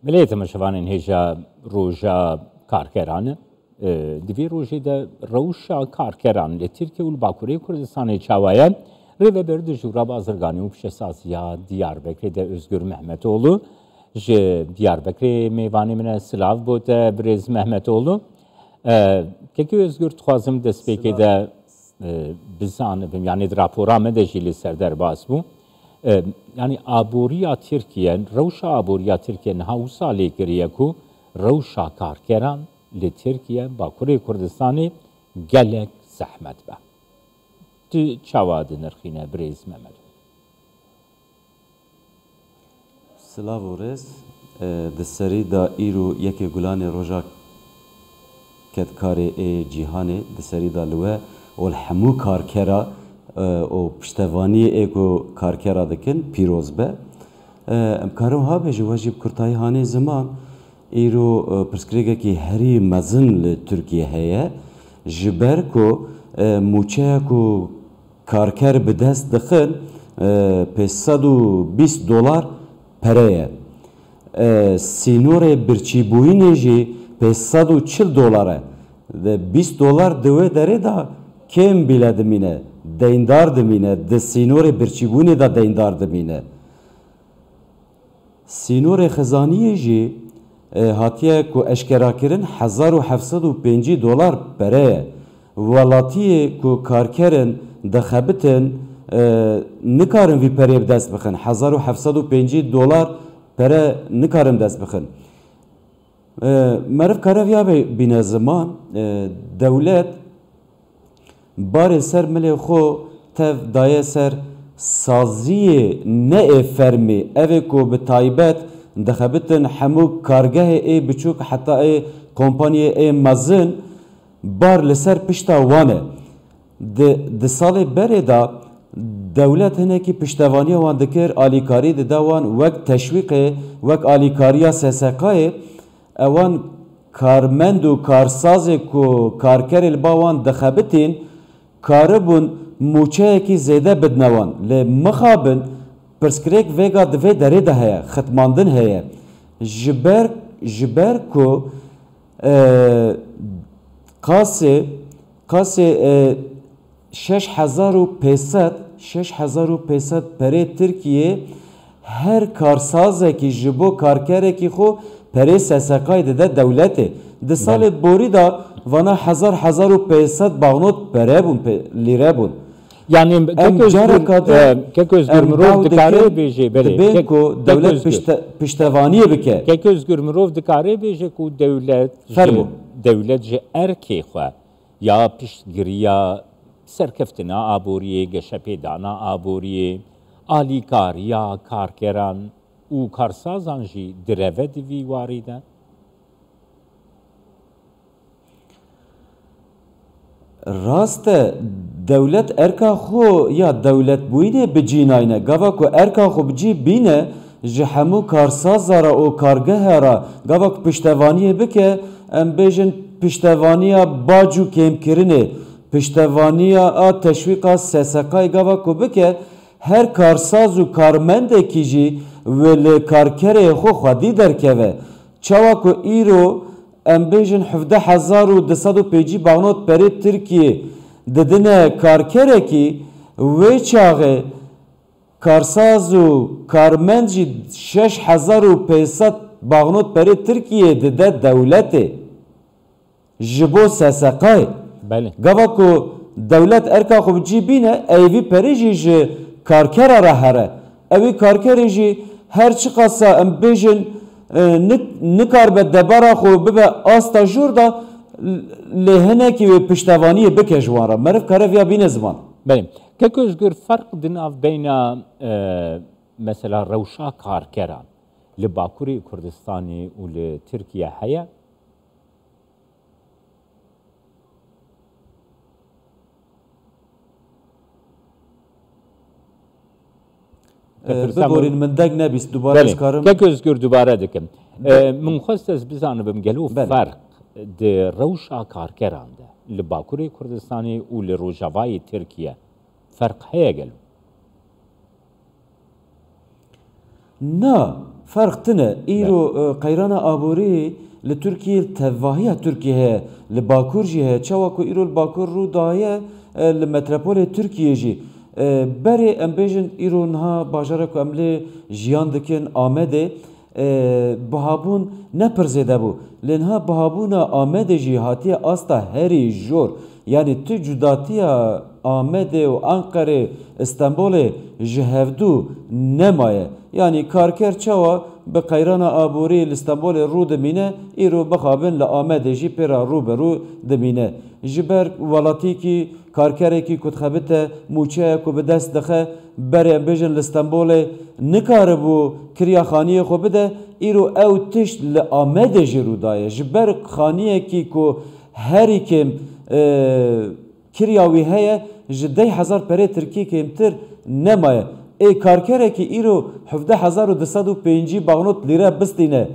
ملیت مشوانین هیچا روژا کارکرانه دوی روژی ده روشا کارکران لترکیه و باکوری کردستان چاوایه ریو برد جورا بازرگانی و پیشسازیا دیاربکر ده özgür Mehmetoğlu دیاربکر میوانی من سلاو بود برز Mehmetoğlu که özgür تخوازم دست بکی ده بزانم yani raporame de jili serdarbas bu yani aburiya Türkiye rewşa aburiya Türkiye hawsa lêkiriye ku rewşa karkeran li Türkiye Bakurê Kurdistanê gelek zehmet be tu çawa dinirxîne birêz Mehmed Silav orez di serî da îro yekê gulanê roja ketkarê ê cîhanê di serî da li we ol hemû karkera o piştevaniyê ê ku karkera dikin pîroz be em karim habe ji we jî kurtayî hanê ziman îro pirsgirêkekî herî mezin li Tirkiye heye ji ber ku mûçeya ku karker bi dest dixin $520 pere ye sînorê birçîbûyînê jî $540 ve $20 di wê derê da kêm bîle dimîne deyndar dimîne di sînorê birçîbûnê da deyndar dimîne sînorê xizaniyê jî hatiye ku eşkerakirin $1750 pere ye welatiyê ku karkerin dixebitin nikarin vî perê bi dest bixin $1750 pere nikarin dest bixin meriv kareviya bîne ziman dewlet barê ser milê xwe tev daye ser saziyê ne ê fermî ev ê ku bi taybet dixebitin hemû kargehê ê biçûk heta ê kompanyê ê mezin bar li ser pişta wan e di salê berê da dewlet hinekî piştevaniya wan dikir alîkarî dida wan wek teşwîqê wek alîkariya SSK'yê ewan karmend û karsazê ku karkerê li ba wan dixebitin karibûn mûçeyekî zêde bidine wan lê mixabin pirsgirêk vêga di vê derê de heye xitmandin heye ji ber ku qasê $6500 perê Tirkiye her karsazekî ji bo karkerekî xwe perê SSK'yê dide dewletê di salê borî da vana $1500 bagnot pere bûn lîre bûn yani kek özgür mirov dikarê bêje dibên ku dewlet piştevaniyê bike kek özgür mirov dikarê bêje ku dewlet ji erkê xwe ya piştgiriya serkeftina aboriyê geşepêdana aboriyê alîkariya karkeran û karsazan jî direve di vî warî de rast e dewlet erka xwe ya dewletbûyînê bicînayne gava ku erka xwe bicî bîne ji hemû karsazara û kargeha ra gava ku piştevaniyê bike em bêjin piştevaniya bac û kêmkirinê piştevaniya a teşwîqa SSK'yê gava ku bike her karsaz û karmendekî jî wê li karkerê xwe xwedî derkeve çawa ku îro em bêjin $17,250 bagnot perê Tirkiye didine karkerekî wê çaxê karsaz û karmend jî $6,500 bagnot perê Tirkiye dide dewletê ji bo SSK'yê gava ku dewlet erka xwe bicî bîne evî perê jî ji karkera re here evî karkerê jî her çi qasa em bêjin nikarbe debara xwe bibe asta jûr da lê hinekî wê piştevaniyê bike ji wan re meriv kareviya bîne ziman belê kek özgür ferq di nav beyna mesela rewşa karkeran li Bakurê Kurdistanê û li Tirkiye heye ببورین من دگ نبیست دوباره از کارم کک özgür دوباره dikim min xwest ez bizanibim gelo ferq di rewşa karkeran de li Bakurê Kurdistanê û li Rojavayê Tirkiye ferq heye gelo na فرق تنه ایرو قیران آبوری لترکیه تواهی ترکیه لباکور جیه چوا کو ایرو الباکور رو دایه لمتروپول ترکیه جی بری ام بیجن ایرو نها باجاره کو املی جیان دکن آمده بهابون نپرزیده بو لنها بهابون آمده جی هاتیه آستا هری جور یعنی تو جداتیه آمده و انقره استانبول جهودو نمایه یعنی کارکر چوا به قیران آبوری استانبول رو دمینه ایرو بخابن لآمده جی پیرا رو برو دمینه جبر ولاتی کی کارکره کی کد خبته موچه کو به دست دخه بره بیجن استانبول نکاره بو کریا خانیه خو بده ایرو او تشت لآمده جی رو دایه جبر خانیه کی کو هری کم کریاوی هیا جدی هزار پره ترکی کمتر نمایه ای کارکره کی ایرو 17205 باغنوت لیره بستینه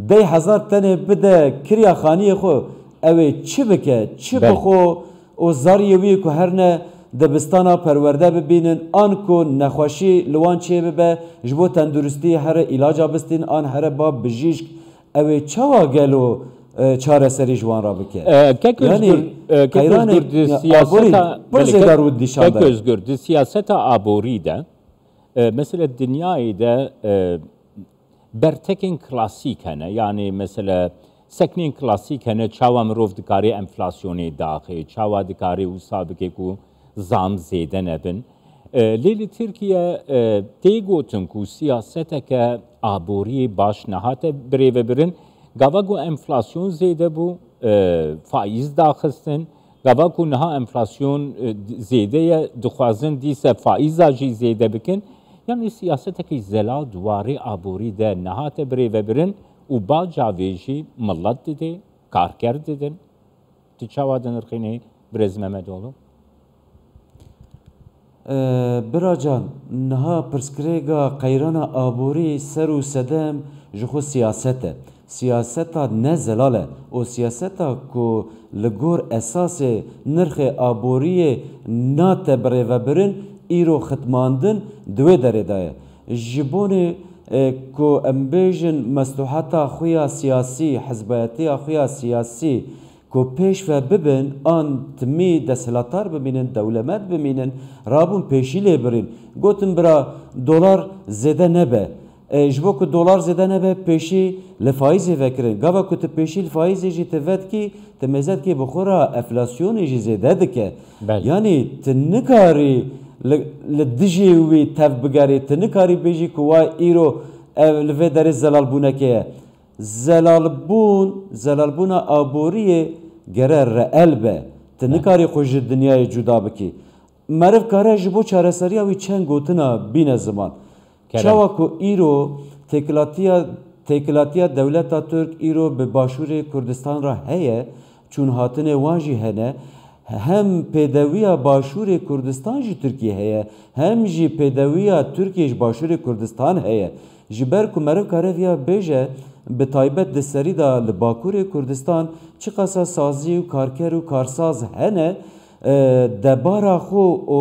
10000 تنه بده کریا خانی خو اوی چی بکه چی بخو او زاریوی کو هر نه دبستانا پرورده ببینن آن کو نخوشی لوان چه ببه جبو تندرستی هر علاجا بستین آن هر باب بجیشک اوی چوا گلو چاره سری جوان را بکه یعنی siyaseta abori de mesela dünyayı da bertekin klasik hene yani mesela seknin klasik hene çava mirov dikari enflasyonu dahi çava dikari usabike ku zam zeden ebin Lili Türkiye tegotun ku siyasete ke abori baş nahate breve birin gavago enflasyon zede bu faiz daxistin gavago naha enflasyon zedeye duxwazin dise faiza jî zede bikin yani siyaseteki zelal duvarı abori de nahate breve birin û baca vê jî millet dide karker didin tu çawa dinirxînê Birêz Mehmedoğlu Biracan niha pirsgirêga qeyrana aborî ser û sedem ji xwe siyaset e. Siyaseta ne zelal e. O siyaseta ku li gor esasê nirxê aboriyê nate birêvebirin îro xitmandin di wê derê de ye. Ji bonê ku em bêjin meslûheta xwe ya siyasî, hizbiyetiya xwe ya siyasî کو پیش و ببین آن تمی دستهلاتار ببینن دولمت ببینن رابون پیشی لیبرین گوتن برا دلار زده نبه جبو که دلار زده نبه پیشی لفایزی فکرین گاوا که پیشی لفایزی جی تفت کی تمزد کی بخورا افلاسیونی جی زده دکه یعنی تنکاری لدجی وی تف بگاری تنکاری بیجی که وای ایرو لفه داری زلال بونه که زلالبون آبوریه گره رئل به تنکاری خوش دنیای جدا بکی مرف کاره جبو چاره سری اوی چند گوتنا بین زمان چاوا کو ایرو تکلاتیا دولتا ترک ایرو به باشور کردستان را هیه چون هاتن واجی هنه هم پیدویا باشور کردستان جی ترکیه هیه هم جی پیدویا ترکیش باشور کردستان هیه جبر کو مرف کاره ویا بیجه به تایبت دستری دا لباکور کردستان چی قصا سازی و کارکر و کارساز هنه دبارا خو و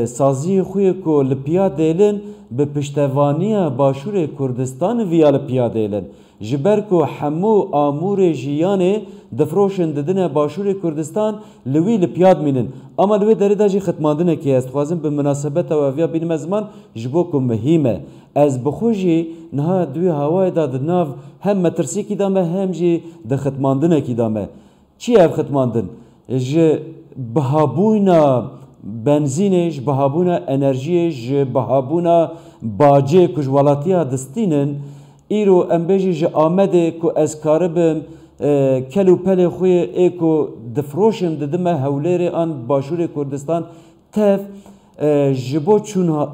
سازی خوی کو لپیا دیلن به پشتوانی باشور کردستان ویا لپیا دیلن جبر کو همو آمور جیانه دفروشن ددن باشور کردستان لوی لپیاد مینن اما لوی داری دا جی ختماندنه که است خوازم به مناسبت و ویا بینم زمان جبو کو مهمه از بخوجی نه دوی هوای داد ناو هم مترسی کی دامه هم جی د ختماندنه کی دامه چی اف ختماندن ج بهابونا بنزینش بهابونا انرژیش بهابونا باجه کجوالاتیا دستینن ایرو امبیجی ج آمده کو از کاربم کلو پل خوی ایکو دفروشم ددمه هولیر آن باشور کردستان تف جبو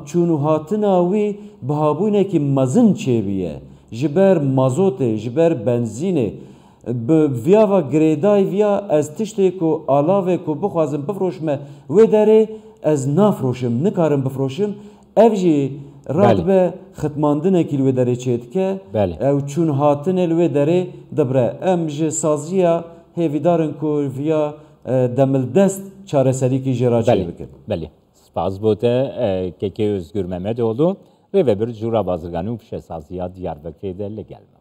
چونو هاتنا وی بهابونه کی مزن چیویه جبر مازوته جبر بنزینه به ویا و گریدای ویا از تشتی کو علاوه کو بخوازم بفروشمه و داره از نافروشم نکارم بفروشم اوجی راد به ختماندنه کی لوی داره چید که او چون هاتنه لوی داره دبره ام جه سازیا هیویدارن کو ویا دمل دست چاره سری کی جراجی بکن بله. Spas bote Keke Özgür Mehmetoğlu Rêveber Jûra Bazirganî û Pişesasiya Diyarbekirê de li gel me.